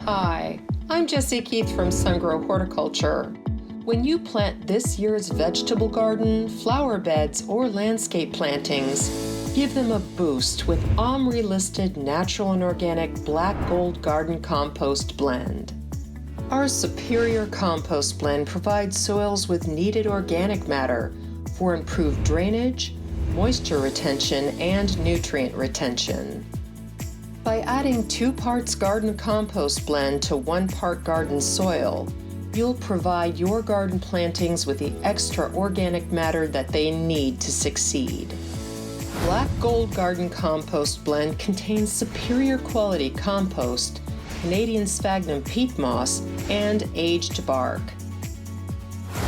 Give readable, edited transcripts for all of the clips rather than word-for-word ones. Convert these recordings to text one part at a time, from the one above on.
Hi, I'm Jessie Keith from Sungrow Horticulture. When you plant this year's vegetable garden, flower beds, or landscape plantings, give them a boost with OMRI-listed natural and organic black gold garden compost blend. Our superior compost blend provides soils with needed organic matter for improved drainage, moisture retention, and nutrient retention. By adding 2 parts garden compost blend to 1 part garden soil, you'll provide your garden plantings with the extra organic matter that they need to succeed. Black Gold Garden Compost Blend contains superior quality compost, Canadian Sphagnum peat moss, and aged bark.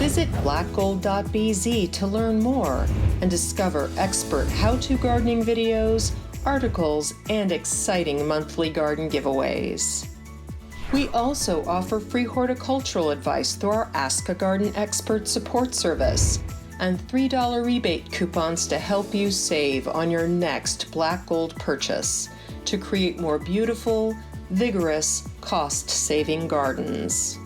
Visit blackgold.bz to learn more and discover expert how-to gardening videos, articles, and exciting monthly garden giveaways. We also offer free horticultural advice through our Ask a Garden Expert support service and $3 rebate coupons to help you save on your next Black Gold purchase to create more beautiful, vigorous, cost-saving gardens.